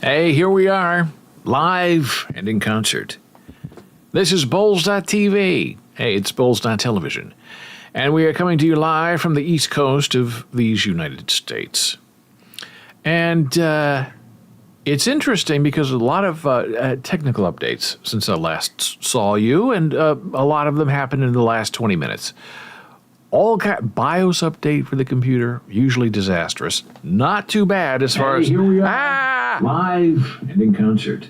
Hey, here we are, live and in concert. This is Boles.tv. Hey, it's Boles.television. And we are coming to you live from the east coast of these United States. And it's interesting because a lot of technical updates since I last saw you, and a lot of them happened in the last 20 minutes. BIOS update for the computer, usually disastrous. Not too bad as far as... Here we are, live and in concert.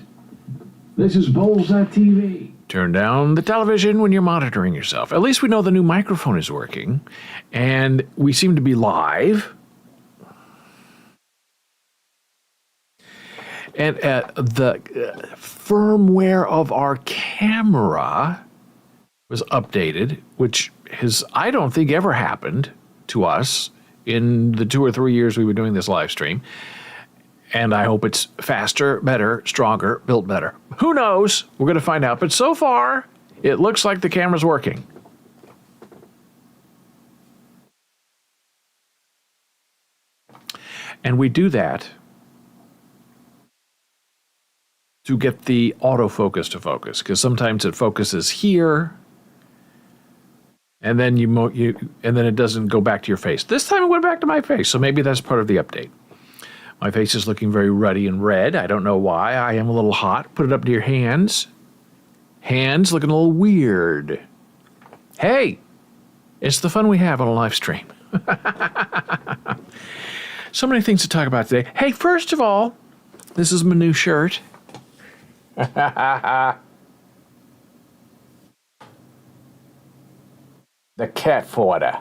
This is Boles.tv. Turn down the television when you're monitoring yourself. At least we know the new microphone is working, and we seem to be live. And the firmware of our camera was updated, which has, I don't think, ever happened to us in the 2 or 3 years we were doing this live stream. And I hope it's faster, better, stronger, built better. Who knows? We're going to find out. But so far, it looks like the camera's working. And we do that to get the autofocus to focus, because sometimes it focuses here, and then and then it doesn't go back to your face. This time it went back to my face, so maybe that's part of the update. My face is looking very ruddy and red. I don't know why. I am a little hot. Put it up to your hands. Hands looking a little weird. Hey, it's the fun we have on a live stream. So many things to talk about today. Hey, first of all, this is my new shirt. The cat fodder.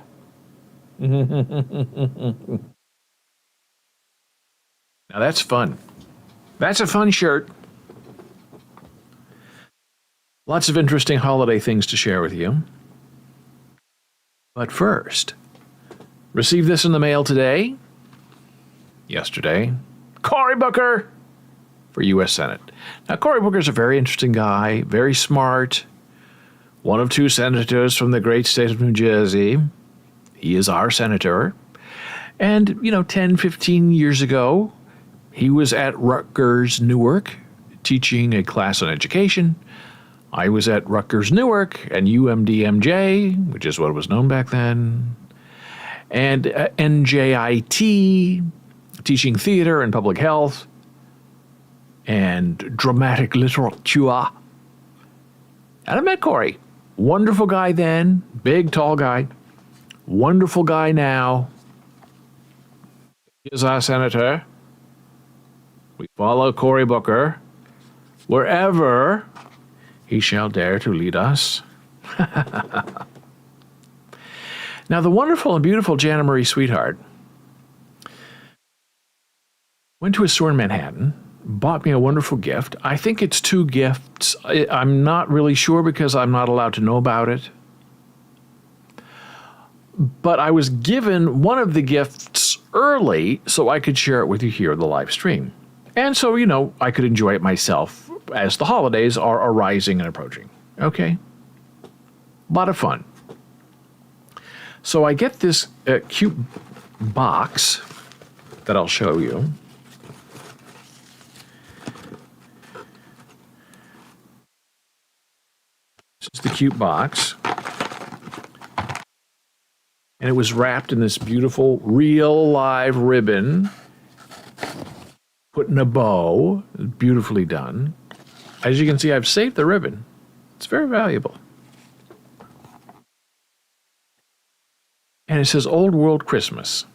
Now that's fun. That's a fun shirt. Lots of interesting holiday things to share with you. But first, received this in the mail today. Yesterday. Cory Booker for U.S. Senate. Now, Cory Booker's a very interesting guy, very smart, one of 2 senators from the great state of New Jersey. He is our senator. And, 10, 15 years ago, he was at Rutgers, Newark, teaching a class on education. I was at Rutgers, Newark, and UMDMJ, which is what it was known back then, and NJIT, teaching theater and public health, and dramatic literature. And I met Cory. Wonderful guy then, big, tall guy. Wonderful guy now. He is our senator. We follow Cory Booker wherever he shall dare to lead us. Now, the wonderful and beautiful Jana Marie Sweetheart went to a store in Manhattan, bought me a wonderful gift. I think it's 2 gifts. I'm not really sure because I'm not allowed to know about it. But I was given one of the gifts early so I could share it with you here on the live stream. And so, I could enjoy it myself as the holidays are arising and approaching. Okay? A lot of fun. So I get this cute box that I'll show you. This is the cute box. And it was wrapped in this beautiful, real live ribbon, put in a bow, beautifully done. As you can see, I've saved the ribbon. It's very valuable. And it says Old World Christmas.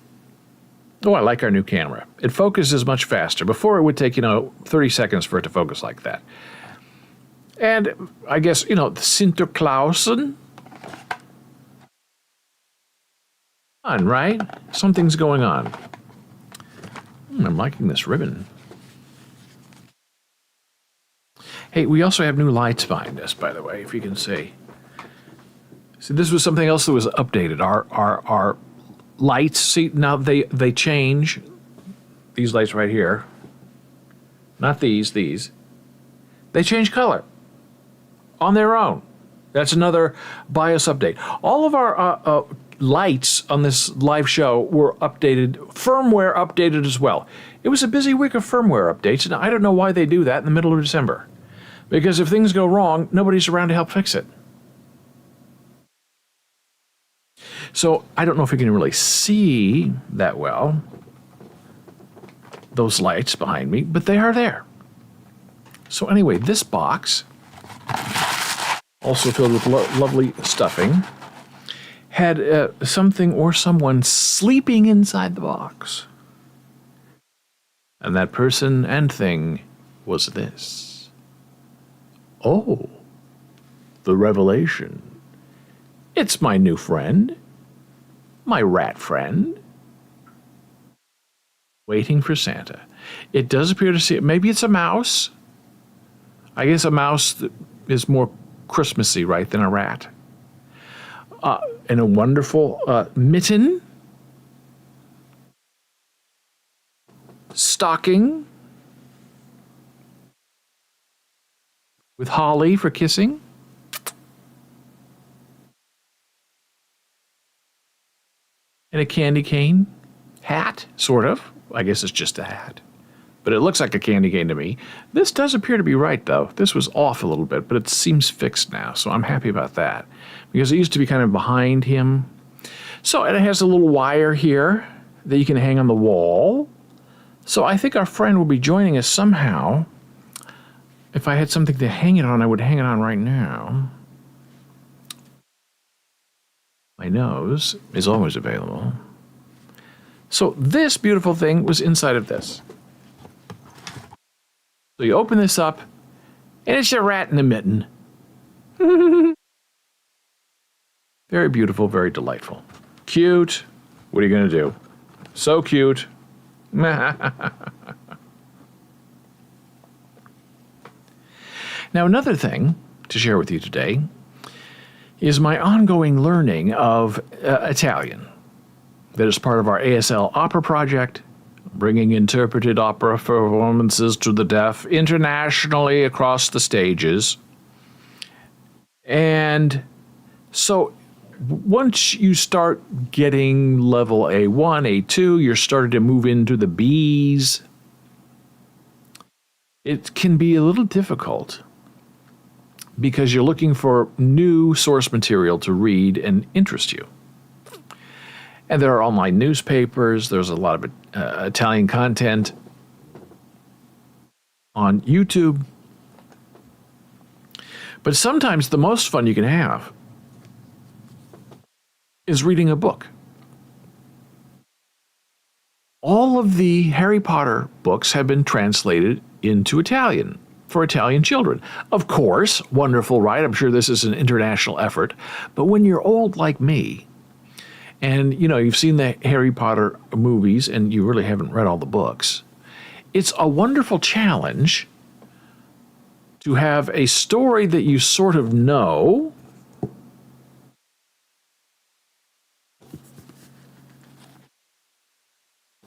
Oh, I like our new camera. It focuses much faster. Before it would take, 30 seconds for it to focus like that. And I guess, Sinterklausen. On, right? Something's going on. I'm liking this ribbon. Hey, we also have new lights behind us, by the way, if you can see. See, this was something else that was updated. Our lights, see, now they change. These lights right here. Not these. They change color on their own. That's another BIOS update. All of our lights on this live show were updated, firmware updated as well. It was a busy week of firmware updates, and I don't know why they do that in the middle of December. Because if things go wrong, nobody's around to help fix it. So I don't know if you can really see that well, those lights behind me, but they are there. So anyway, this box, also filled with lovely stuffing, had something or someone sleeping inside the box. And that person and thing was this. Oh, the revelation. It's my new friend. My rat friend, waiting for Santa. It does appear to see it. Maybe it's a mouse. I guess a mouse is more Christmassy, right, than a rat. And a wonderful mitten, stocking with holly for kissing. And a candy cane hat, sort of. I guess it's just a hat. But it looks like a candy cane to me. This does appear to be right, though. This was off a little bit, but it seems fixed now, so I'm happy about that. Because it used to be kind of behind him. So, and it has a little wire here that you can hang on the wall. So I think our friend will be joining us somehow. If I had something to hang it on, I would hang it on right now. My nose is always available. So this beautiful thing was inside of this. So you open this up, and it's a rat in a mitten. Very beautiful, very delightful. Cute. What are you going to do? So cute. Now, another thing to share with you today is my ongoing learning of Italian. That is part of our ASL opera project, bringing interpreted opera performances to the deaf internationally across the stages. And so once you start getting level A1, A2, you're starting to move into the Bs. It can be a little difficult because you're looking for new source material to read and interest you. And there are online newspapers, there's a lot of Italian content on YouTube. But sometimes the most fun you can have is reading a book. All of the Harry Potter books have been translated into Italian for Italian children. Of course, wonderful, right? I'm sure this is an international effort. But when you're old like me, and you've seen the Harry Potter movies and you really haven't read all the books, it's a wonderful challenge to have a story that you sort of know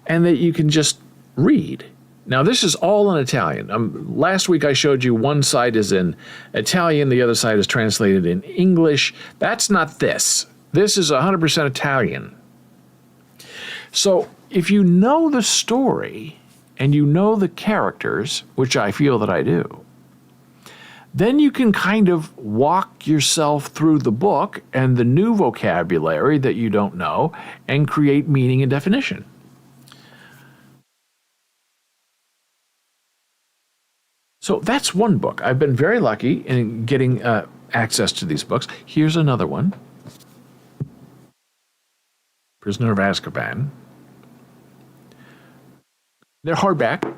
and that you can just read. Now, this is all in Italian. Last week I showed you one side is in Italian, the other side is translated in English. That's not this. This is 100% Italian. So if you know the story and you know the characters, which I feel that I do, then you can kind of walk yourself through the book and the new vocabulary that you don't know and create meaning and definition. So that's one book. I've been very lucky in getting access to these books. Here's another one. Prisoner of Azkaban. They're hardback.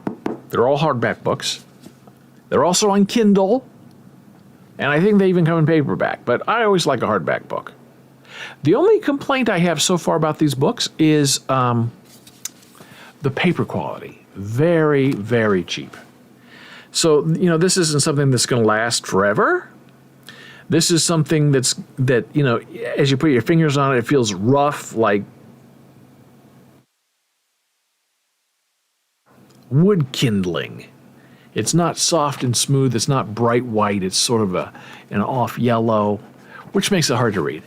They're all hardback books. They're also on Kindle. And I think they even come in paperback. But I always like a hardback book. The only complaint I have so far about these books is the paper quality. Very, very cheap. So, this isn't something that's going to last forever. This is something that, as you put your fingers on it, it feels rough, like wood kindling. It's not soft and smooth. It's not bright white. It's sort of an off yellow, which makes it hard to read.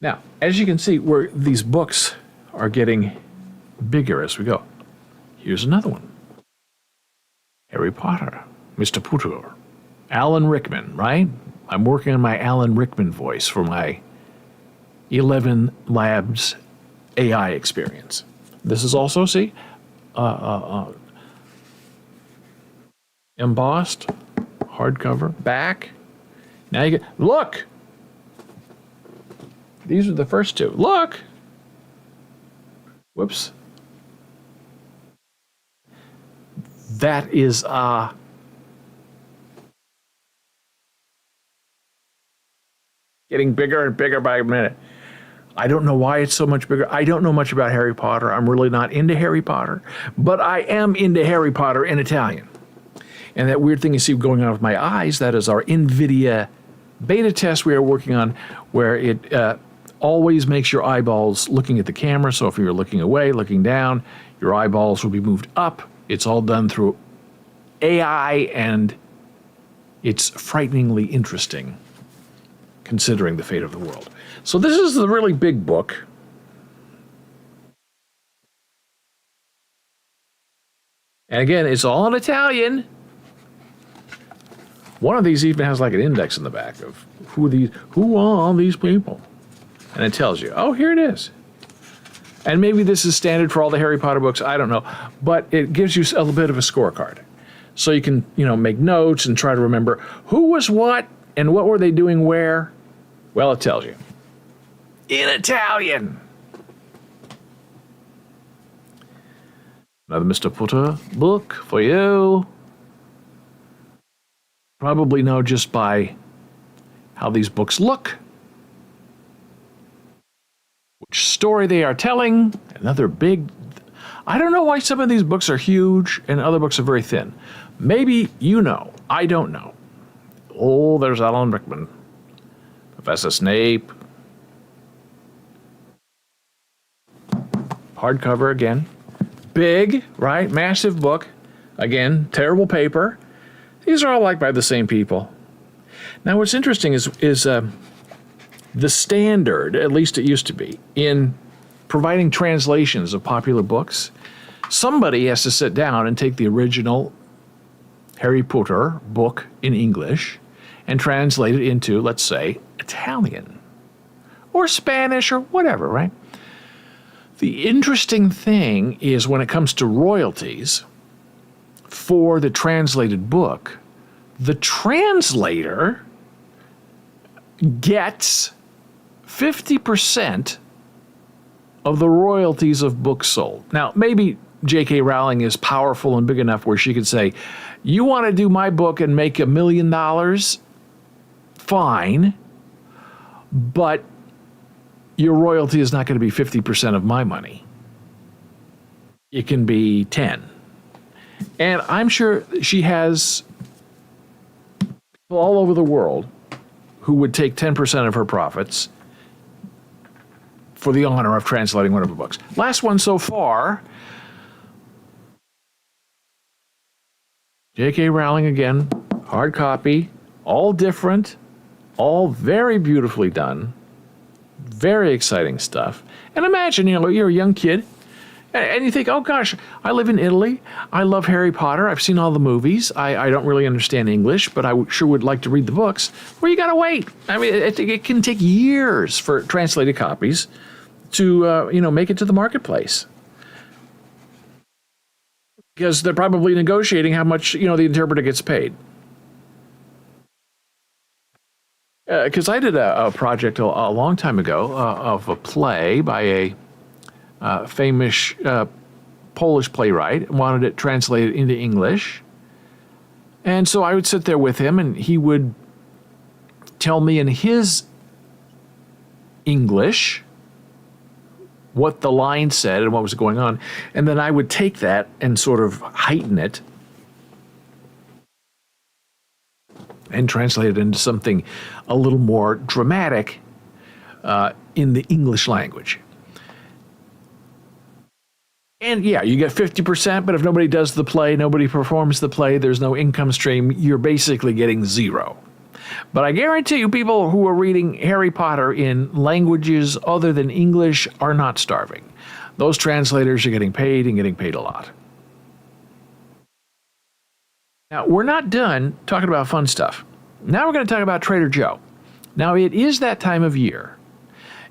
Now, as you can see, where these books are getting bigger as we go. Here's another one. Harry Potter, Mr. Potter. Alan Rickman, right? I'm working on my Alan Rickman voice for my 11 Labs AI experience. This is also, see, embossed, hardcover, back. Now you get, look! These are the first two. Look! Whoops. That is, getting bigger and bigger by a minute. I don't know why it's so much bigger. I don't know much about Harry Potter. I'm really not into Harry Potter, but I am into Harry Potter in Italian. And that weird thing you see going on with my eyes, that is our NVIDIA beta test we are working on, where it always makes your eyeballs looking at the camera. So if you're looking away, looking down, your eyeballs will be moved up. It's all done through AI, and it's frighteningly interesting considering the fate of the world. So this is the really big book. And again, it's all in Italian. One of these even has like an index in the back of who are all these people? And it tells you, oh, here it is. And maybe this is standard for all the Harry Potter books, I don't know. But it gives you a little bit of a scorecard. So you can, make notes and try to remember who was what and what were they doing where. Well, it tells you. In Italian. Another Mr. Potter book for you. Probably know just by how these books look, which story they are telling. Another big, I don't know why some of these books are huge and other books are very thin. Maybe you know, I don't know. Oh, there's Alan Rickman, Professor Snape. Hardcover again. Big, right? Massive book. Again, terrible paper. These are all liked by the same people. Now, what's interesting is the standard, at least it used to be, in providing translations of popular books. Somebody has to sit down and take the original Harry Potter book in English and translate it into, let's say, Italian or Spanish or whatever, right? The interesting thing is when it comes to royalties for the translated book, the translator gets 50% of the royalties of books sold. Now, maybe J.K. Rowling is powerful and big enough where she could say, you want to do my book and make $1 million? Fine, but your royalty is not going to be 50% of my money. It can be 10. And I'm sure she has people all over the world who would take 10% of her profits for the honor of translating one of her books. Last one so far, J.K. Rowling again, hard copy, all different, all very beautifully done, very exciting stuff. And imagine, you're a young kid, and you think, oh gosh, I live in Italy. I love Harry Potter. I've seen all the movies. I don't really understand English, but I sure would like to read the books. Well, you got to wait. I mean, it can take years for translated copies to, make it to the marketplace. Because they're probably negotiating how much, the interpreter gets paid. Because I did a project a long time ago of a play by a famous Polish playwright, wanted it translated into English. And so I would sit there with him and he would tell me in his English what the line said and what was going on. And then I would take that and sort of heighten it and translate it into something a little more dramatic in the English language. And yeah, you get 50%, but if nobody does the play, nobody performs the play, there's no income stream, you're basically getting zero. But I guarantee you people who are reading Harry Potter in languages other than English are not starving. Those translators are getting paid and getting paid a lot. Now, we're not done talking about fun stuff. Now we're going to talk about Trader Joe. Now, it is that time of year.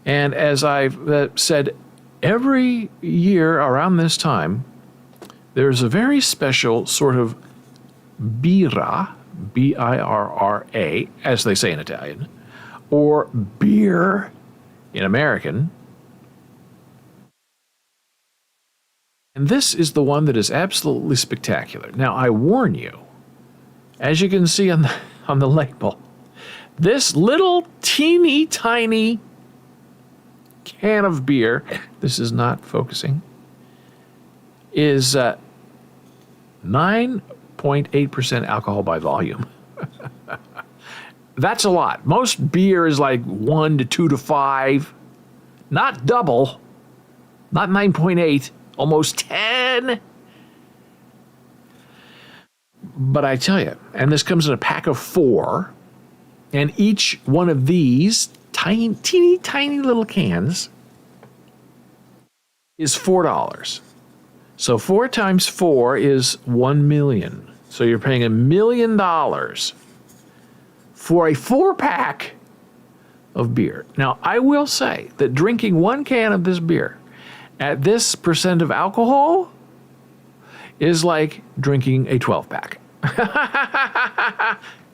And as I've said, every year around this time, there's a very special sort of birra, B-I-R-R-A, as they say in Italian, or beer in American. And this is the one that is absolutely spectacular. Now, I warn you, as you can see on the label, this little teeny tiny can of beer, this is not focusing, is 9.8% alcohol by volume. That's a lot. Most beer is like 1 to 2 to 5, not double, not 9.8, almost 10. But I tell you, and this comes in a pack of 4, and each one of these teeny tiny little cans is $4. So 4 times 4 is 1 million. So you're paying $1 million for a 4-pack of beer. Now, I will say that drinking 1 can of this beer at this percent of alcohol is like drinking a 12-pack.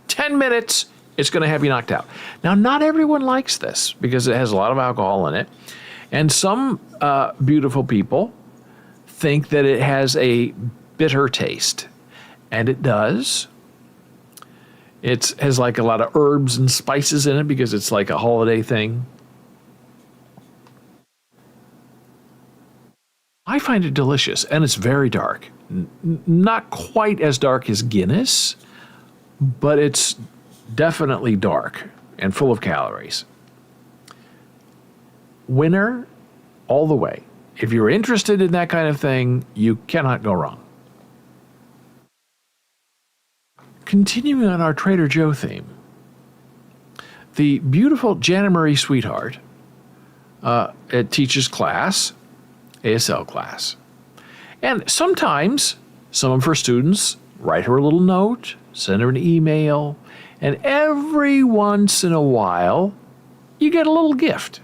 10 minutes, it's going to have you knocked out. Now, not everyone likes this because it has a lot of alcohol in it. And some beautiful people think that it has a bitter taste. And it does. It has like a lot of herbs and spices in it because it's like a holiday thing. I find it delicious, and it's very dark. Not quite as dark as Guinness, but it's definitely dark and full of calories. Winner all the way. If you're interested in that kind of thing, you cannot go wrong. Continuing on our Trader Joe theme, the beautiful Jana Marie Sweetheart it teaches class, ASL class. And sometimes some of her students write her a little note, send her an email, and every once in a while, you get a little gift.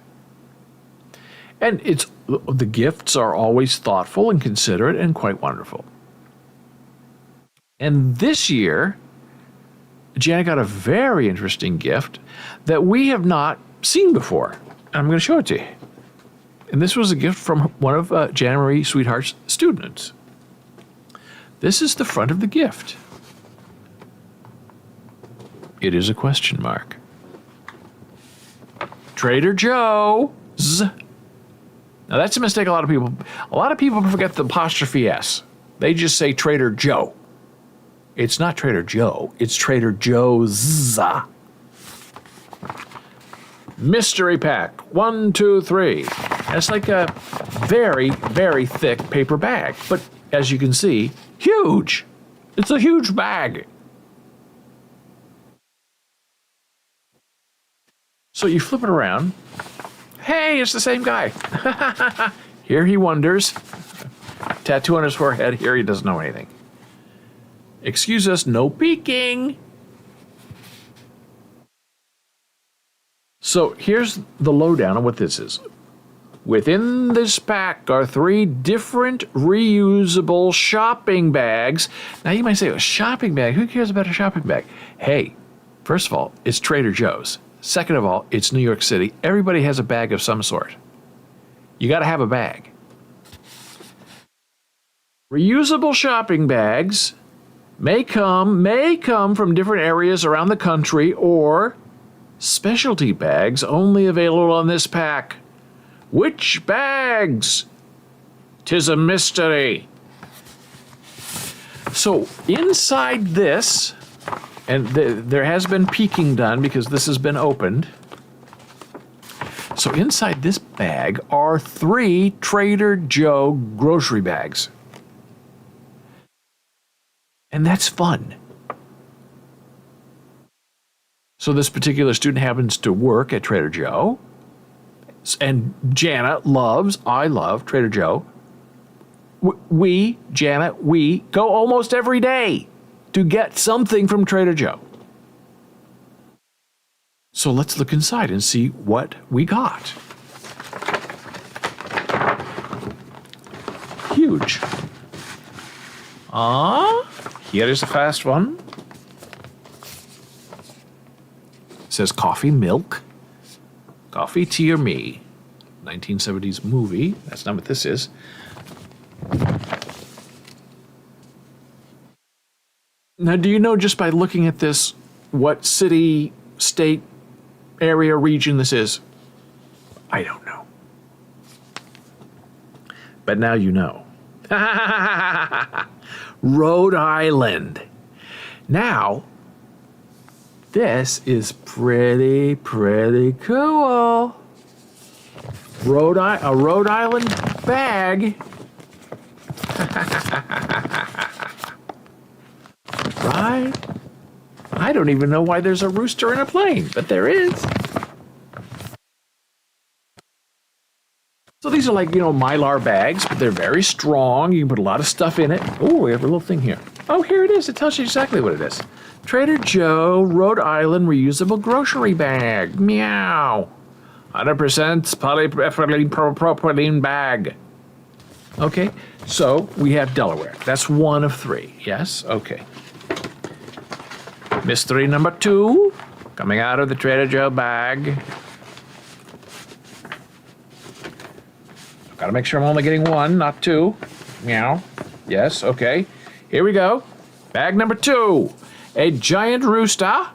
And the gifts are always thoughtful and considerate and quite wonderful. And this year, Janet got a very interesting gift that we have not seen before. And I'm going to show it to you. And this was a gift from one of Jana Marie Sweetheart's students. This is the front of the gift. It is a question mark. Trader Joe's. Now that's a mistake a lot of people forget the apostrophe S. They just say Trader Joe. It's not Trader Joe, it's Trader Joe's. Mystery pack, 1, 2, 3. It's like a very, very thick paper bag, but as you can see, huge. It's a huge bag. So you flip it around. Hey, it's the same guy. Here he wonders. Tattoo on his forehead. Here he doesn't know anything. Excuse us, no peeking. So here's the lowdown on what this is. Within this pack are 3 different reusable shopping bags. Now you might say, a shopping bag? Who cares about a shopping bag? Hey, first of all, it's Trader Joe's. Second of all, it's New York City. Everybody has a bag of some sort. You got to have a bag. Reusable shopping bags may come from different areas around the country, or specialty bags only available on this pack. Which bags? 'Tis a mystery. So inside this, and there has been peeking done because this has been opened. So inside this bag are 3 Trader Joe grocery bags. And that's fun. So this particular student happens to work at Trader Joe. And I love Trader Joe. Janet, we go almost every day to get something from Trader Joe. So let's look inside and see what we got. Huge. Here is the first one. It says coffee, milk. Coffee, tea, or me. 1970s movie. That's not what this is. Now, do you know just by looking at this what city, state, area, region this is? I don't know. But now you know. Rhode Island. Now, this is pretty cool. A Rhode Island bag. Right? I don't even know why there's a rooster in a plane, but there is. So these are like, Mylar bags, but they're very strong. You can put a lot of stuff in it. Oh, we have a little thing here. Oh, here it is. It tells you exactly what it is. Trader Joe Rhode Island reusable grocery bag. Meow. 100% polypropylene bag. Okay, so we have Delaware. That's one of three. Yes? Okay. Mystery number 2, coming out of the Trader Joe bag. Gotta make sure I'm only getting one, not two. Meow. Yes, okay. Here we go. Bag number 2. A giant rooster.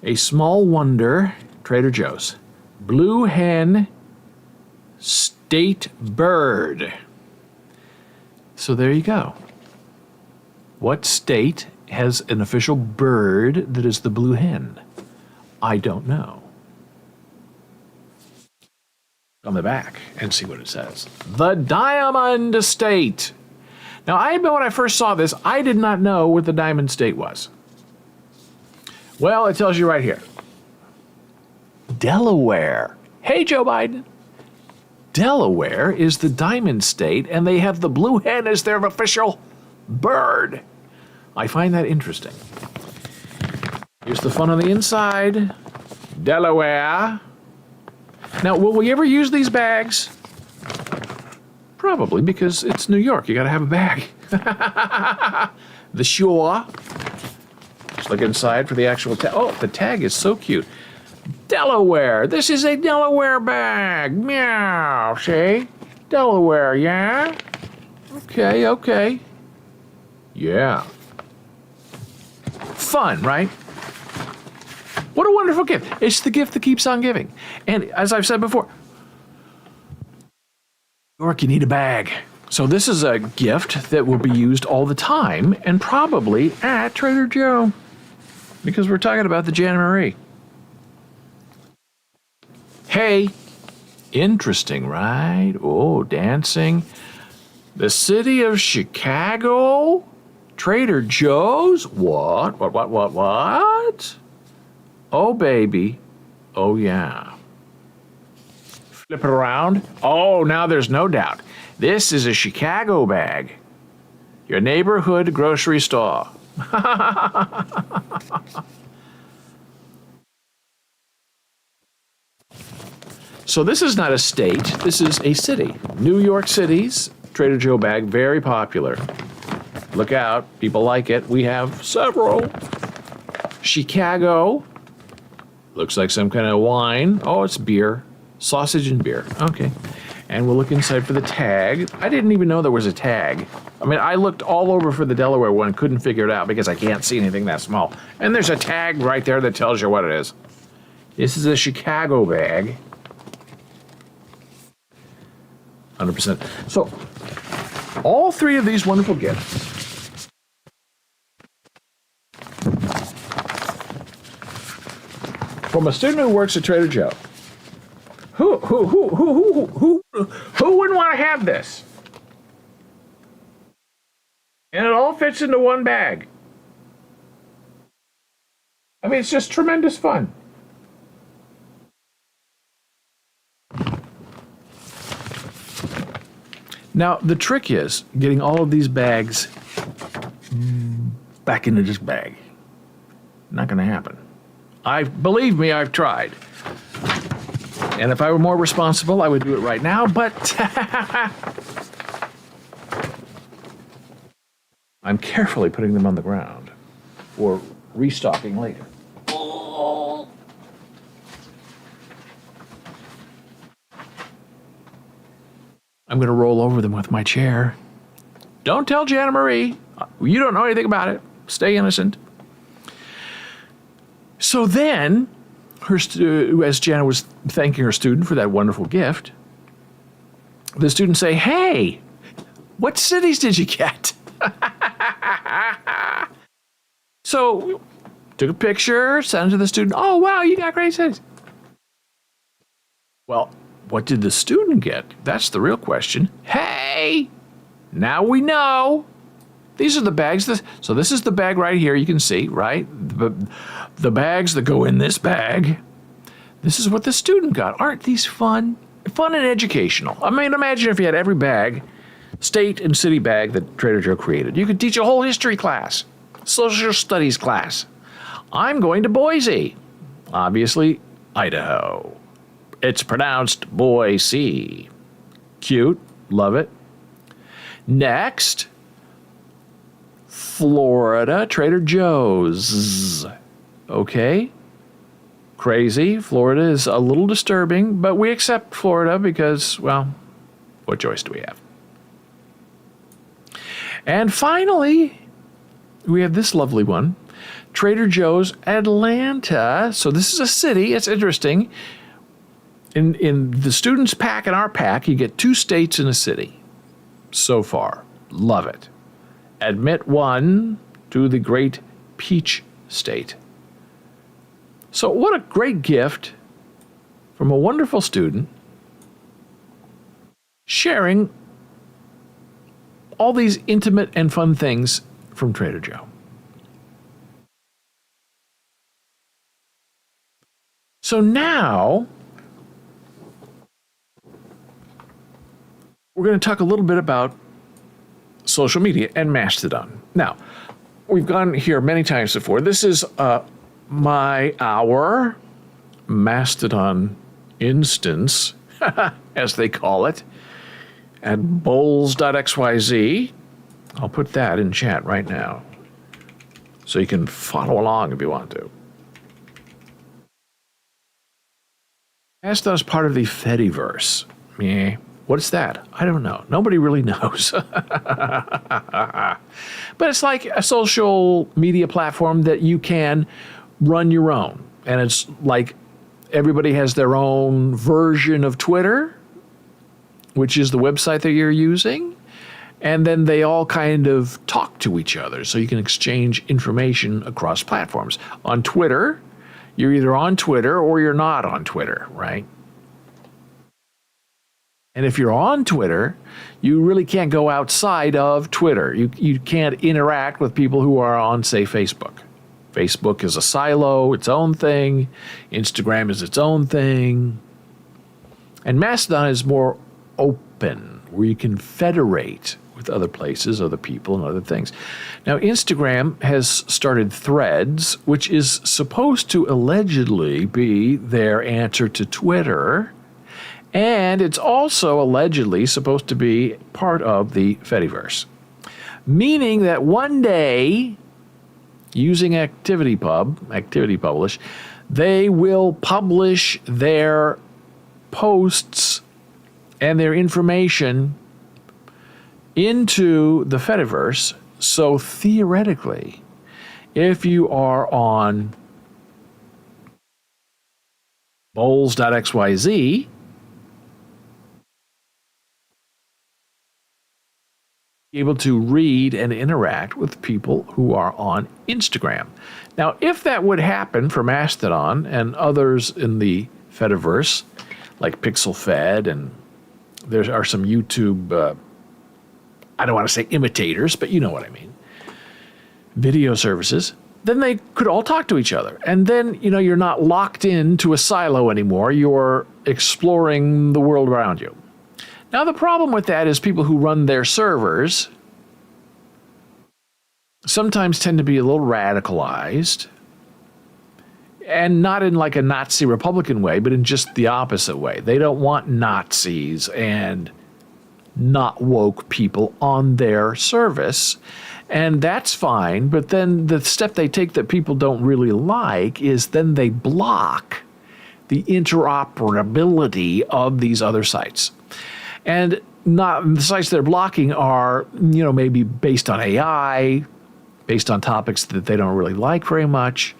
A small wonder, Trader Joe's. Blue hen, state bird. So there you go. What state has an official bird that is the blue hen? I don't know. On the back and see what it says. The Diamond State. Now, I admit when I first saw this, I did not know what the Diamond State was. Well, it tells you right here. Delaware. Hey, Joe Biden. Delaware is the Diamond State, and they have the blue hen as their official bird. I find that interesting. Here's the fun on the inside. Delaware. Now, will we ever use these bags? Probably, because it's New York. You gotta have a bag. The shore. Let's look inside for the actual tag. Oh, the tag is so cute. Delaware. This is a Delaware bag. Meow. See? Delaware, yeah? Okay. Yeah. Fun, right? What a wonderful gift. It's the gift that keeps on giving. And as I've said before, New York, you need a bag. So this is a gift that will be used all the time and probably at Trader Joe. Because we're talking about the Jan Marie. Hey, interesting, right? Oh, dancing. The city of Chicago? Trader Joe's? What? Oh, baby. Oh, yeah. Flip it around. Oh, now there's no doubt. This is a Chicago bag. Your neighborhood grocery store. So this is not a state. This is a city. New York City's Trader Joe bag, very popular. Look out. People like it. We have several. Chicago. Looks like some kind of wine. Oh, it's beer. Sausage and beer. Okay. And we'll look inside for the tag. I didn't even know there was a tag. I mean, I looked all over for the Delaware one, couldn't figure it out because I can't see anything that small. And there's a tag right there that tells you what it is. This is a Chicago bag. 100%. So, all three of these wonderful gifts from a student who works at Trader Joe. Who wouldn't want to have this? And it all fits into one bag. I mean, it's just tremendous fun. Now, the trick is getting all of these bags back into this bag. Not going to happen. Believe me, I've tried. And if I were more responsible, I would do it right now, but I'm carefully putting them on the ground for restocking later. I'm going to roll over them with my chair. Don't tell Jana Marie. You don't know anything about it. Stay innocent. So then, as Jana was thanking her student for that wonderful gift, the student say, "Hey, what cities did you get?" So, took a picture, sent it to the student. "Oh, wow, you got great cities." Well, what did the student get? That's the real question. Hey, now we know. These are the bags. So this is the bag right here. You can see, right? The bags that go in this bag. This is what the student got. Aren't these fun? Fun and educational. I mean, imagine if you had every bag, state and city bag that Trader Joe created. You could teach a whole history class, social studies class. I'm going to Boise. Obviously, Idaho. It's pronounced Boise. Cute. Love it. Next, Florida, Trader Joe's. Okay. Crazy. Florida is a little disturbing, but we accept Florida because, well, what choice do we have? And finally, we have this lovely one, Trader Joe's Atlanta. So this is a city. It's interesting. In the students' pack and our pack, you get 2 states in a city. So far. Love it. Admit one to the great Peach State. So what a great gift from a wonderful student sharing all these intimate and fun things from Trader Joe. So now we're going to talk a little bit about social media and Mastodon. Now, we've gone here many times before. This is our Mastodon instance, as they call it, at boles.xyz. I'll put that in chat right now, so you can follow along if you want to. Mastodon is part of the Fediverse. Yeah. What's that? I don't know. Nobody really knows. But it's like a social media platform that you can run your own. And it's like everybody has their own version of Twitter, which is the website that you're using. And then they all kind of talk to each other. So you can exchange information across platforms. On Twitter, you're either on Twitter or you're not on Twitter, right? And if you're on Twitter, you really can't go outside of Twitter. You can't interact with people who are on, say, Facebook. Facebook is a silo, its own thing. Instagram is its own thing. And Mastodon is more open, where you can federate with other places, other people, and other things. Now, Instagram has started Threads, which is supposed to allegedly be their answer to Twitter. And it's also allegedly supposed to be part of the Fediverse. Meaning that one day, using Activity Publish, they will publish their posts and their information into the Fediverse. So theoretically, if you are on boles.xyz, able to read and interact with people who are on Instagram. Now, if that would happen for Mastodon and others in the Fediverse, like PixelFed, and there are some YouTube, I don't want to say imitators, but you know what I mean, video services, then they could all talk to each other. And then, you're not locked into a silo anymore. You're exploring the world around you. Now, the problem with that is people who run their servers sometimes tend to be a little radicalized, and not in like a Nazi Republican way, but in just the opposite way. They don't want Nazis and not woke people on their service. And that's fine, but then the step they take that people don't really like is then they block the interoperability of these other sites. And the sites they're blocking are, maybe based on AI, based on topics that they don't really like very much.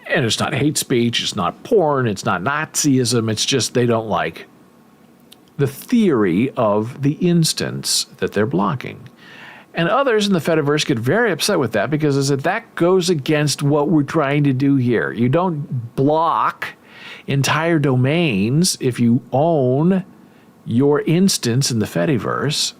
And it's not hate speech, it's not porn, it's not Nazism, it's just they don't like the theory of the instance that they're blocking. And others in the Fediverse get very upset with that because that goes against what we're trying to do here. You don't block entire domains if you own your instance in the Fediverse.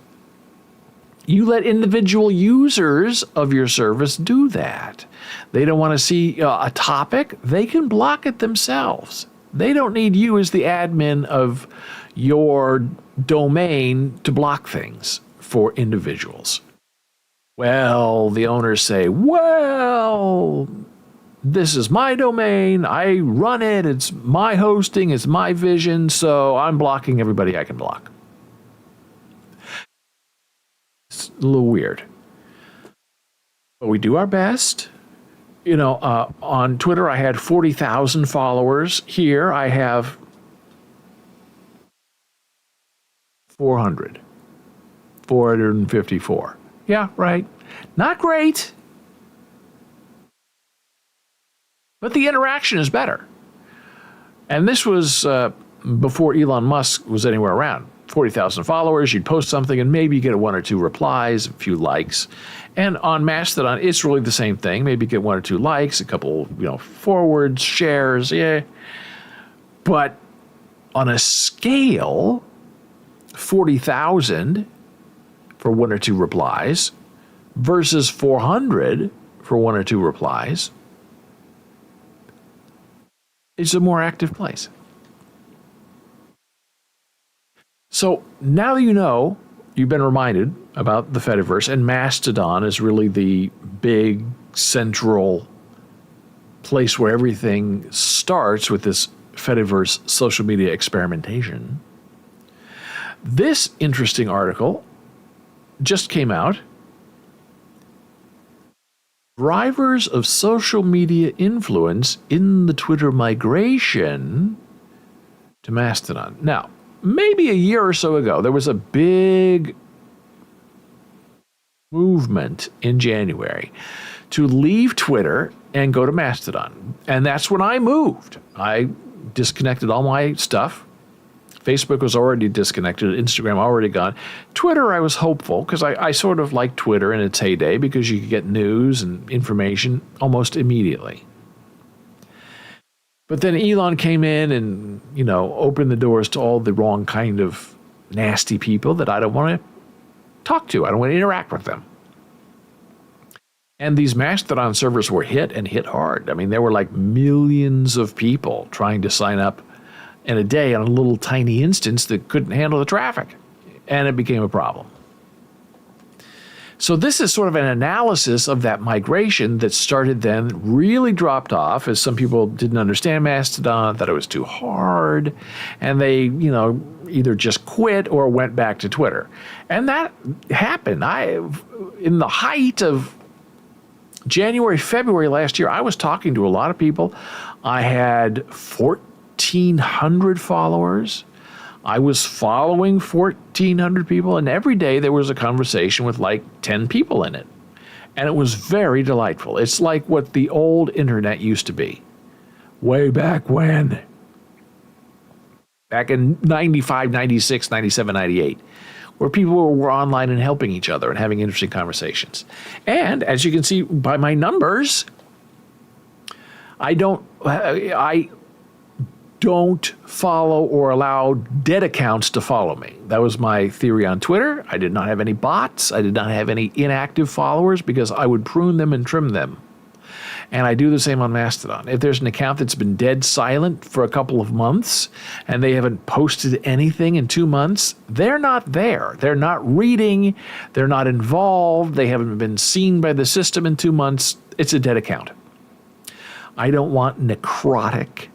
You let individual users of your service do that. They don't want to see a topic, they can block it themselves. They don't need you as the admin of your domain to block things for individuals. Well, the owners say, this is my domain, I run it, it's my hosting, it's my vision, so I'm blocking everybody I can block. It's a little weird. But we do our best. On Twitter, I had 40,000 followers. Here, I have 454. Yeah, right. Not great. But the interaction is better. And this was before Elon Musk was anywhere around. 40,000 followers, you'd post something and maybe you get one or two replies, a few likes. And on Mastodon, it's really the same thing. Maybe you get one or two likes, a couple, forwards, shares, yeah. But on a scale, 40,000 for one or two replies versus 400 for one or two replies, it's a more active place. So now you've been reminded about the Fediverse, and Mastodon is really the big central place where everything starts with this Fediverse social media experimentation. This interesting article just came out. Drivers of social media influence in the Twitter migration to Mastodon. Now, maybe a year or so ago, there was a big movement in January to leave Twitter and go to Mastodon. And that's when I moved. I disconnected all my stuff. Facebook was already disconnected, Instagram already gone. Twitter, I was hopeful because I sort of liked Twitter in its heyday because you could get news and information almost immediately. But then Elon came in and, opened the doors to all the wrong kind of nasty people that I don't want to talk to. I don't want to interact with them. And these Mastodon servers were hit hard. I mean, there were like millions of people trying to sign up in a day on a little tiny instance that couldn't handle the traffic. And it became a problem. So this is sort of an analysis of that migration that started then, really dropped off as some people didn't understand Mastodon, thought it was too hard, and they, either just quit or went back to Twitter. And that happened. In the height of January, February last year, I was talking to a lot of people. I had 1,400 followers. I was following 1,400 people, and every day there was a conversation with like 10 people in it. And it was very delightful. It's like what the old internet used to be. Way back when. Back in 95, 96, 97, 98. Where people were online and helping each other and having interesting conversations. And as you can see by my numbers, I don't follow or allow dead accounts to follow me. That was my theory on Twitter. I did not have any bots. I did not have any inactive followers because I would prune them and trim them. And I do the same on Mastodon. If there's an account that's been dead silent for a couple of months and they haven't posted anything in 2 months, they're not there. They're not reading. They're not involved. They haven't been seen by the system in 2 months. It's a dead account. I don't want necrotic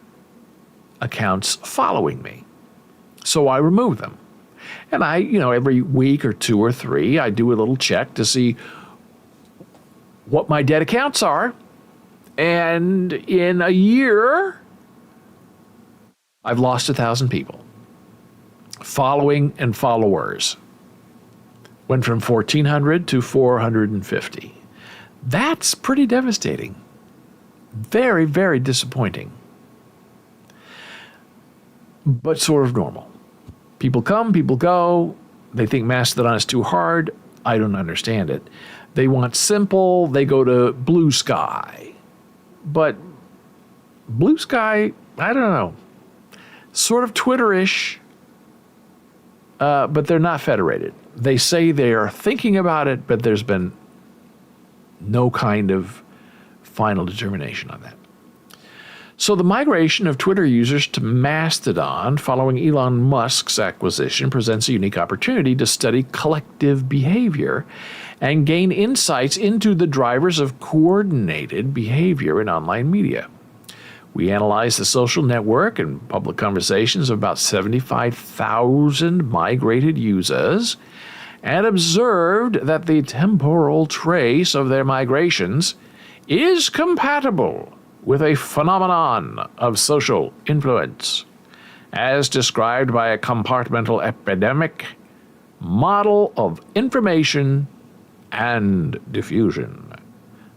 accounts following me. So I remove them. And I, every week or 2 or 3, I do a little check to see what my dead accounts are. And in a year, I've lost 1,000 people. Following and followers. Went from 1,400 to 450. That's pretty devastating. Very, very disappointing. But sort of normal. People come, people go. They think Mastodon is too hard. I don't understand it. They want simple. They go to Blue Sky. But Blue Sky, I don't know. Sort of Twitter-ish, but they're not federated. They say they are thinking about it, but there's been no kind of final determination on that. So the migration of Twitter users to Mastodon following Elon Musk's acquisition presents a unique opportunity to study collective behavior and gain insights into the drivers of coordinated behavior in online media. We analyzed the social network and public conversations of about 75,000 migrated users and observed that the temporal trace of their migrations is compatible with a phenomenon of social influence, as described by a compartmental epidemic model of information and diffusion.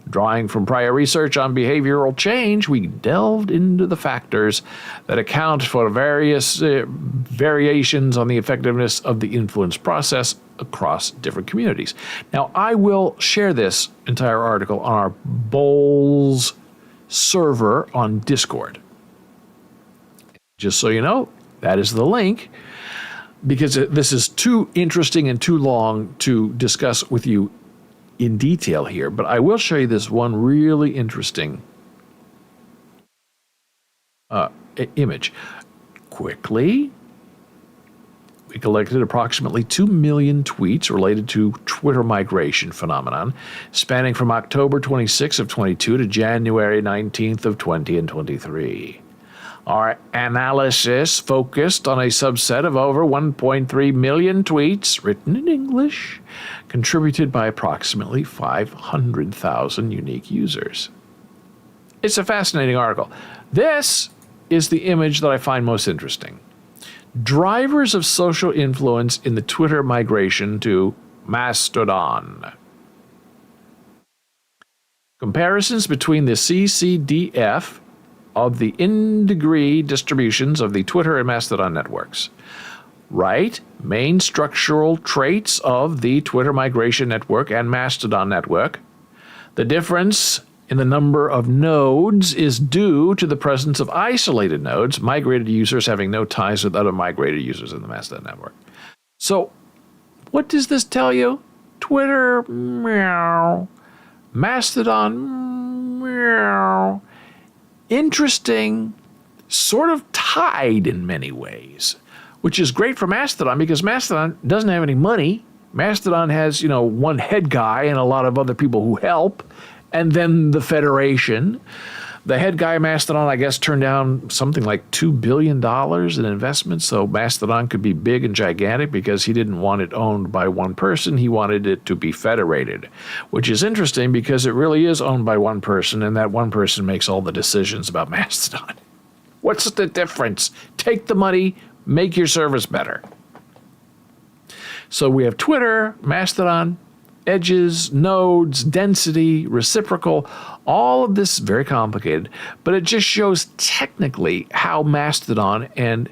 Drawing from prior research on behavioral change, we delved into the factors that account for various variations on the effectiveness of the influence process across different communities. Now, I will share this entire article on our Boles server on Discord. Just so you know, that is the link, because this is too interesting and too long to discuss with you in detail here, but I will show you this one really interesting image. Quickly, we collected approximately 2 million tweets related to Twitter migration phenomenon, spanning from October 26th of 22 to January 19th of 20 and 23. Our analysis focused on a subset of over 1.3 million tweets written in English, contributed by approximately 500,000 unique users. It's a fascinating article. This is the image that I find most interesting. Drivers of social influence in the Twitter migration to Mastodon. Comparisons between the CCDF of the in-degree distributions of the Twitter and Mastodon networks. Right, main structural traits of the Twitter migration network and Mastodon network. The difference in the number of nodes is due to the presence of isolated nodes, migrated users having no ties with other migrated users in the Mastodon network. So, what does this tell you? Twitter, meow. Mastodon, meow. Interesting, sort of tied in many ways, which is great for Mastodon because Mastodon doesn't have any money. Mastodon has, one head guy and a lot of other people who help, and then the Federation. The head guy of Mastodon, I guess, turned down something like $2 billion in investments, so Mastodon could be big and gigantic because he didn't want it owned by one person. He wanted it to be federated, which is interesting because it really is owned by one person, and that one person makes all the decisions about Mastodon. What's the difference? Take the money, make your service better. So we have Twitter, Mastodon, edges, nodes, density, reciprocal, all of this is very complicated, but it just shows technically how Mastodon and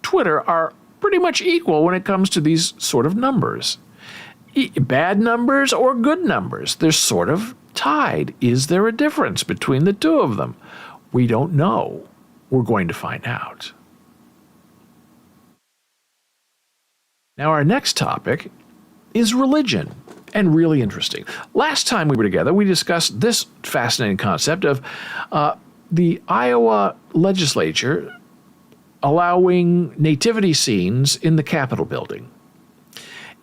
Twitter are pretty much equal when it comes to these sort of numbers. Bad numbers or good numbers, they're sort of tied. Is there a difference between the two of them? We don't know. We're going to find out. Now, our next topic is religion. and really interesting. Last time we were together, we discussed this fascinating concept of the Iowa legislature allowing nativity scenes in the Capitol building.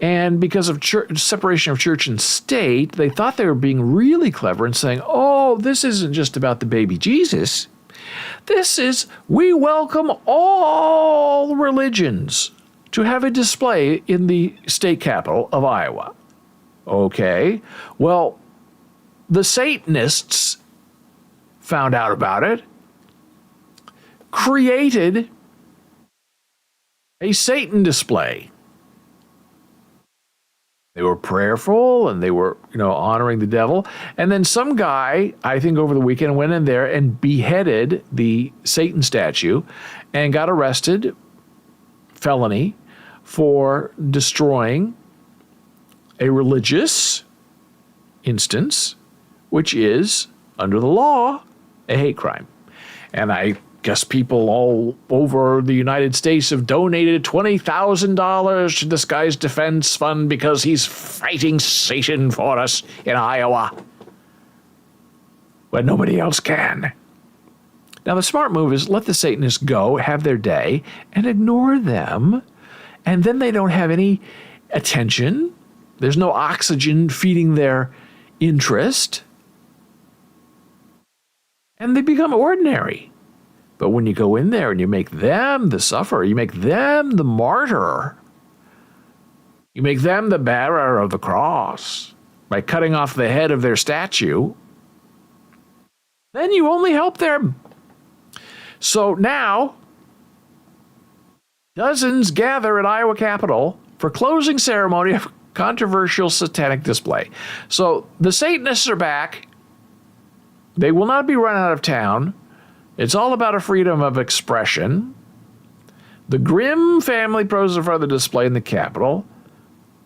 And because of separation of church and state, they thought they were being really clever and saying, oh, this isn't just about the baby Jesus. This is, we welcome all religions to have a display in the state capital of Iowa. Okay, well, the Satanists found out about it, created a Satan display. They were prayerful and they were, honoring the devil. And then some guy, I think over the weekend, went in there and beheaded the Satan statue and got arrested, felony, for destroying a religious instance, which is, under the law, a hate crime. And I guess people all over the United States have donated $20,000 to this guy's defense fund because he's fighting Satan for us in Iowa, when nobody else can. Now, the smart move is let the Satanists go, have their day, and ignore them, and then they don't have any attention. There's no oxygen feeding their interest, and they become ordinary. But when you go in there and you make them the sufferer, you make them the martyr, you make them the bearer of the cross by cutting off the head of their statue, then you only help them. So now, dozens gather at Iowa Capitol for closing ceremony of controversial satanic display. So the Satanists are back. They will not be run out of town. It's all about a freedom of expression. The Grimm family poses in front of the display in the Capitol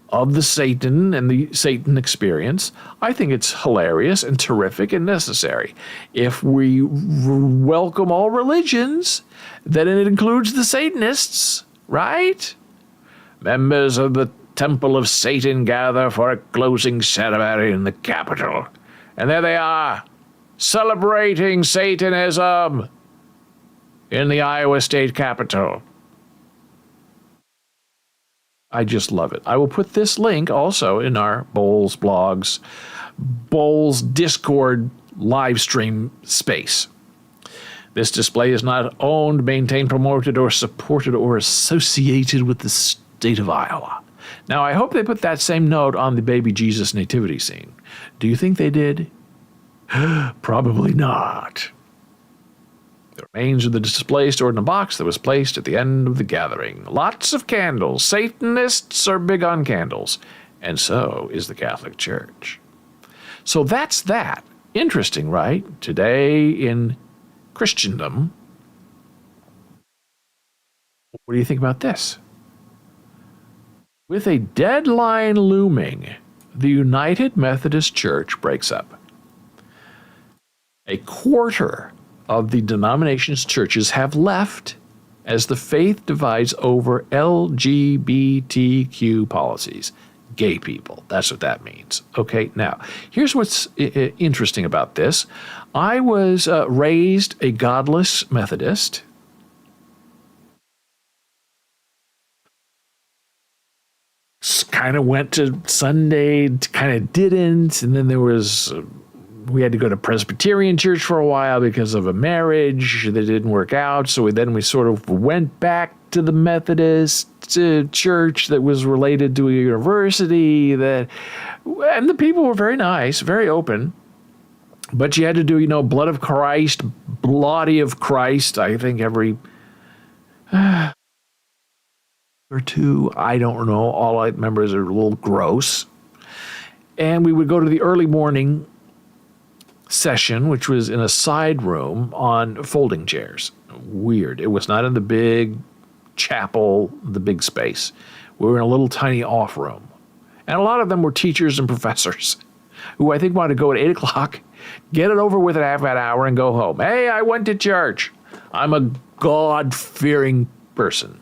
of the Satan and the Satan experience. I think it's hilarious and terrific and necessary. If we welcome all religions, then it includes the Satanists, right? Members of the Temple of Satan gather for a closing ceremony in the Capitol. And there they are, celebrating Satanism in the Iowa State Capitol. I just love it. I will put this link also in our Boles blogs, Boles Discord live stream space. This display is not owned, maintained, promoted, or supported, or associated with the state of Iowa. Now, I hope they put that same note on the baby Jesus nativity scene. Do you think they did? Probably not. The remains of the display stored in a box that was placed at the end of the gathering. Lots of candles. Satanists are big on candles. And so is the Catholic Church. So that's that. Interesting, right? Today in Christendom. What do you think about this? With a deadline looming, the United Methodist Church breaks up. A quarter of the denomination's churches have left as the faith divides over LGBTQ policies. Gay people, that's what that means. Okay, now, here's what's interesting about this. I was raised a godless Methodist. Kind of went to Sunday, kind of didn't, and then there was... we had to go to Presbyterian church for a while because of a marriage that didn't work out. So we sort of went back to the Methodist church that was related to a university. And the people were very nice, very open. But you had to do, blood of Christ, bloody of Christ, I think every or two. I don't know. All I remember is a little gross. And we would go to the early morning session, which was in a side room on folding chairs. Weird. It was not in the big chapel, the big space. We were in a little tiny off room. And a lot of them were teachers and professors who I think wanted to go at 8 o'clock, get it over with in half an hour and go home. Hey, I went to church. I'm a God-fearing person.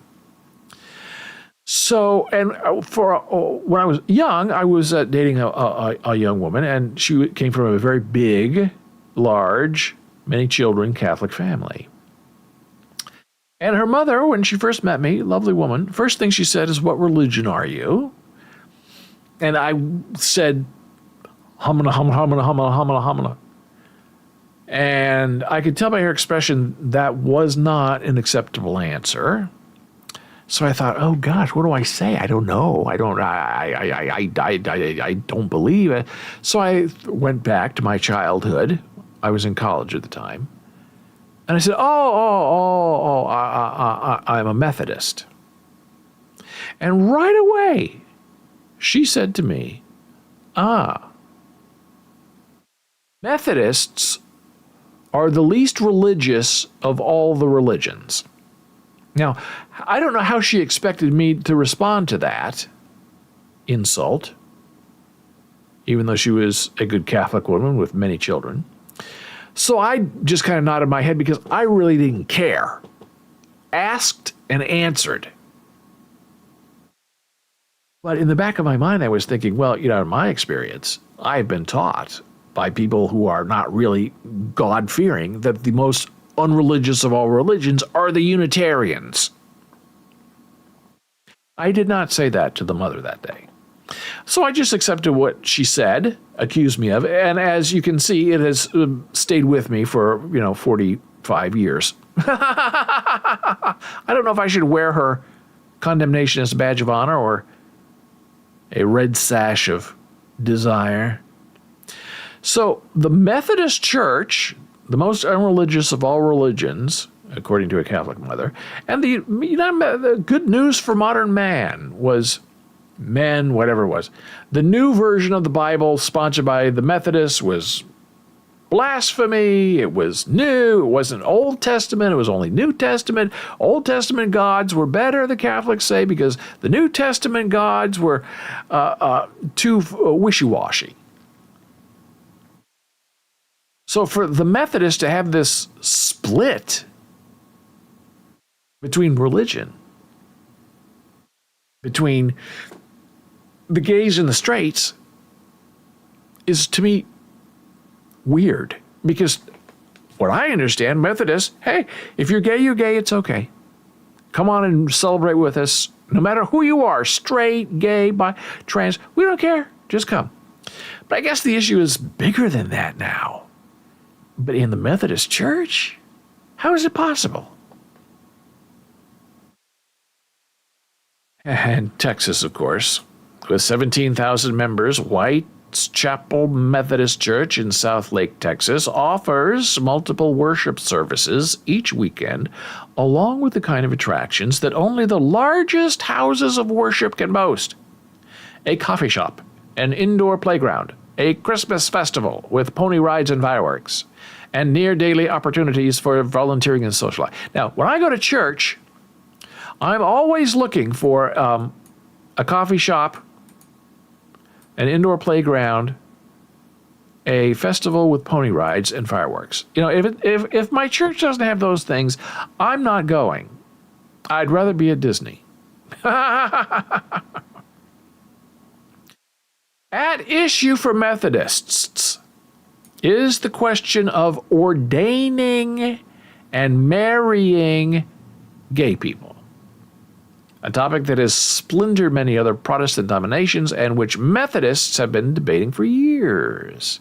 So, and when I was young, I was dating a young woman, and she came from a very big, large, many children Catholic family. And her mother, when she first met me, lovely woman, first thing she said is, "What religion are you?" And I said, "Humana, humana, humana, humana, humana, humana." And I could tell by her expression that was not an acceptable answer. So I thought, oh gosh, what do I say? I don't know. I don't believe it. So I went back to my childhood. I was in college at the time. And I said, I'm a Methodist. And right away, she said to me, Methodists are the least religious of all the religions. Now, I don't know how she expected me to respond to that insult, even though she was a good Catholic woman with many children. So I just kind of nodded my head because I really didn't care. Asked and answered. But in the back of my mind, I was thinking, well, in my experience, I've been taught by people who are not really God-fearing that the most unreligious of all religions are the Unitarians. I did not say that to the mother that day. So I just accepted what she said, accused me of, and as you can see, it has stayed with me for, 45 years. I don't know if I should wear her condemnation as a badge of honor or a red sash of desire. So the Methodist Church, the most unreligious of all religions, according to a Catholic mother, and the good news for modern man was whatever it was. The new version of the Bible sponsored by the Methodists was blasphemy. It was new. It wasn't Old Testament. It was only New Testament. Old Testament gods were better, the Catholics say, because the New Testament gods were too wishy-washy. So for the Methodists to have this split between religion, between the gays and the straights, is to me weird. Because what I understand, Methodists, hey, if you're gay, you're gay, it's okay. Come on and celebrate with us. No matter who you are, straight, gay, bi, trans, we don't care. Just come. But I guess the issue is bigger than that now. But in the Methodist Church, how is it possible? And Texas, of course, with 17,000 members, White's Chapel Methodist Church in South Lake, Texas, offers multiple worship services each weekend, along with the kind of attractions that only the largest houses of worship can boast. A coffee shop, an indoor playground, a Christmas festival with pony rides and fireworks, and near daily opportunities for volunteering and social life. Now, when I go to church, I'm always looking for a coffee shop, an indoor playground, a festival with pony rides and fireworks. If my church doesn't have those things, I'm not going. I'd rather be at Disney. At issue for Methodists is the question of ordaining and marrying gay people, a topic that has splintered many other Protestant denominations and which Methodists have been debating for years.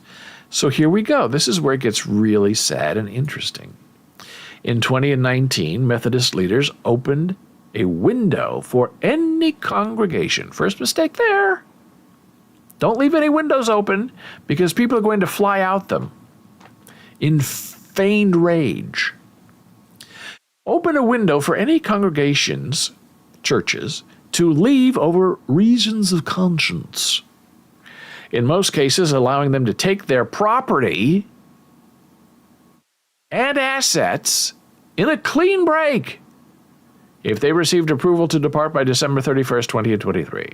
So here we go. This is where it gets really sad and interesting. In 2019, Methodist leaders opened a window for any congregation. First mistake there. Don't leave any windows open because people are going to fly out them in feigned rage. Open a window for any congregations, churches, to leave over reasons of conscience. In most cases, allowing them to take their property and assets in a clean break if they received approval to depart by December 31st, 2023.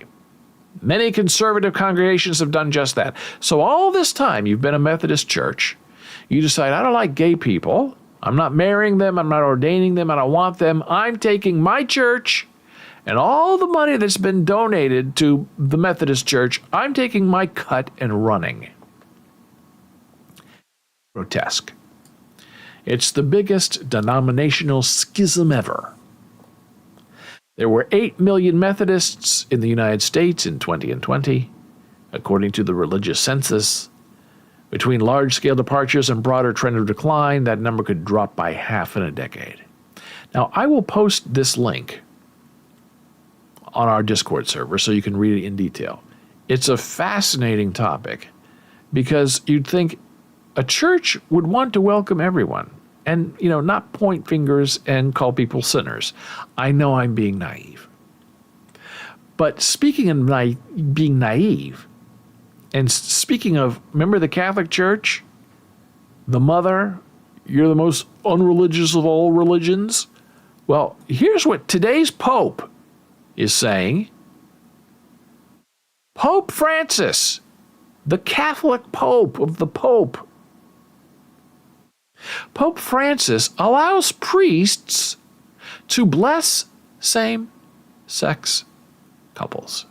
Many conservative congregations have done just that. So all this time you've been a Methodist church, you decide, I don't like gay people. I'm not marrying them. I'm not ordaining them. I don't want them. I'm taking my church And all the money that's been donated to the Methodist Church, I'm taking my cut and running. Grotesque. It's the biggest denominational schism ever. There were 8 million Methodists in the United States in 2020, according to the religious census. Between large-scale departures and broader trend of decline, that number could drop by half in a decade. Now, I will post this link on our Discord server so you can read it in detail. It's a fascinating topic because you'd think a church would want to welcome everyone and, not point fingers and call people sinners. I know I'm being naive. But speaking of being naive, and speaking of, remember the Catholic Church? The mother, you're the most unreligious of all religions? Well, here's what today's Pope is saying. Pope Francis, the Catholic Pope of the Pope. Pope Francis allows priests to bless same-sex couples.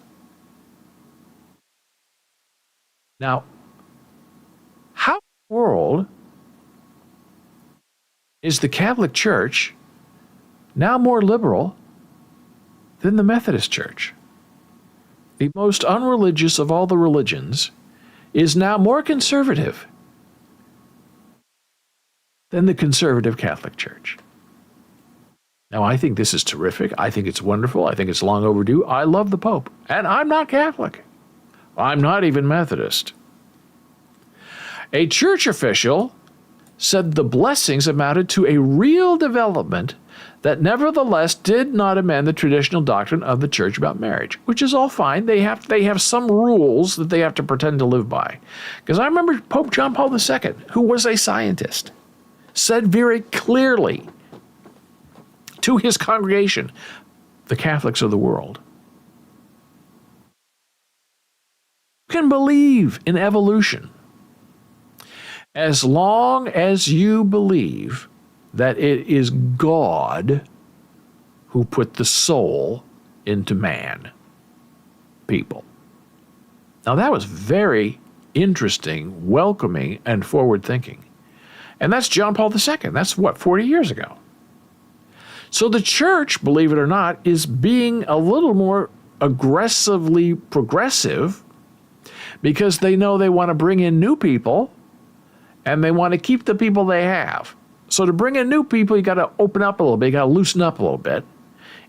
Now, how in the world is the Catholic Church now more liberal than the Methodist Church? The most unreligious of all the religions is now more conservative than the conservative Catholic Church. Now, I think this is terrific. I think it's wonderful. I think it's long overdue. I love the Pope, and I'm not Catholic. I'm not even Methodist. A church official said the blessings amounted to a real development that nevertheless did not amend the traditional doctrine of the church about marriage, which is all fine. They have some rules that they have to pretend to live by. Because I remember Pope John Paul II, who was a scientist, said very clearly to his congregation, the Catholics of the world, you can believe in evolution as long as you believe that it is God who put the soul into man, people. Now that was very interesting, welcoming, and forward-thinking. And that's John Paul II. That's 40 years ago. So the church, believe it or not, is being a little more aggressively progressive because they know they want to bring in new people and they want to keep the people they have. So to bring in new people, you got to open up a little bit, you got to loosen up a little bit.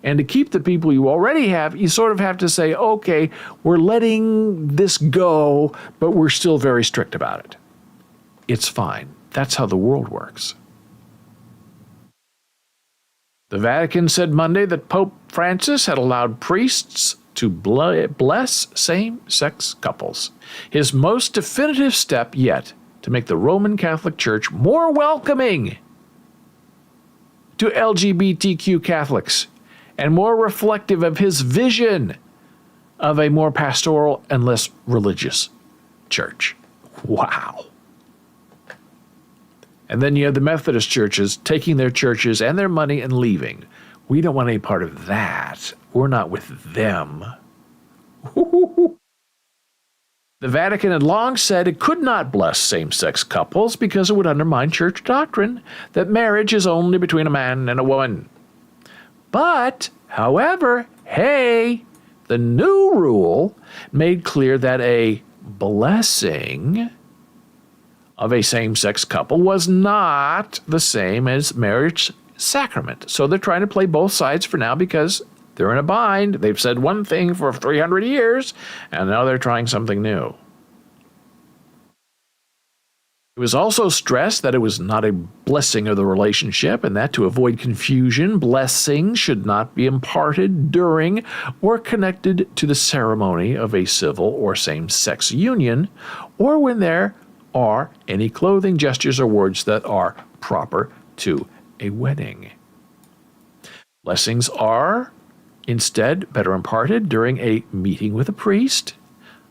And to keep the people you already have, you sort of have to say, okay, we're letting this go, but we're still very strict about it. It's fine. That's how the world works. The Vatican said Monday that Pope Francis had allowed priests to bless same-sex couples, his most definitive step yet to make the Roman Catholic Church more welcoming to LGBTQ Catholics and more reflective of his vision of a more pastoral and less religious church. Wow. And then you have the Methodist churches taking their churches and their money and leaving. We don't want any part of that. We're not with them. The Vatican had long said it could not bless same-sex couples because it would undermine church doctrine that marriage is only between a man and a woman. But, however, the new rule made clear that a blessing of a same-sex couple was not the same as marriage sacrament. So they're trying to play both sides for now because they're in a bind. They've said one thing for 300 years, and now they're trying something new. It was also stressed that it was not a blessing of the relationship and that to avoid confusion, blessing should not be imparted during or connected to the ceremony of a civil or same-sex union or when there are any clothing, gestures, or words that are proper to a wedding. Blessings are instead better imparted during a meeting with a priest,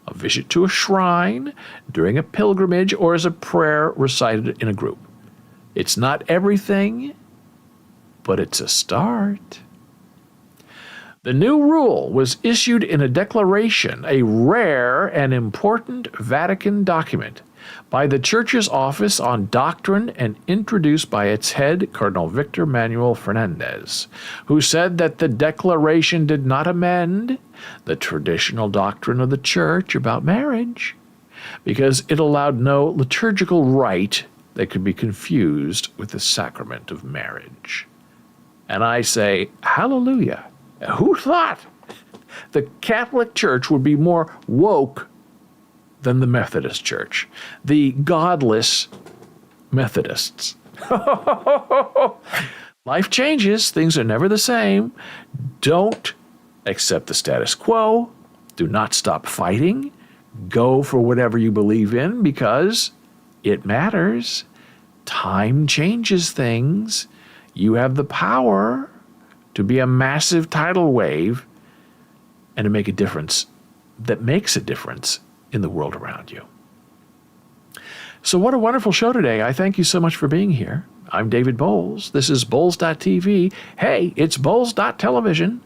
a visit to a shrine, during a pilgrimage, or as a prayer recited in a group. It's not everything, but it's a start. The new rule was issued in a declaration, a rare and important Vatican document, by the Church's Office on Doctrine and introduced by its head, Cardinal Victor Manuel Fernandez, who said that the declaration did not amend the traditional doctrine of the Church about marriage, because it allowed no liturgical rite that could be confused with the sacrament of marriage. And I say, hallelujah. Who thought the Catholic Church would be more woke than the Methodist Church? The godless Methodists. Life changes. Things are never the same. Don't accept the status quo. Do not stop fighting. Go for whatever you believe in because it matters. Time changes things. You have the power to be a massive tidal wave and to make a difference that makes a difference in the world around you. So what a wonderful show today. I thank you so much for being here. I'm David Boles. This is Boles.tv. Hey, it's Boles.television.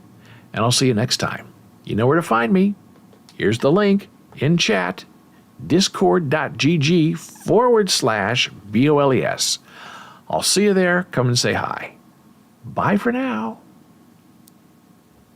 And I'll see you next time. You know where to find me. Here's the link in chat. Discord.gg/BOLES. I'll see you there. Come and say hi. Bye for now.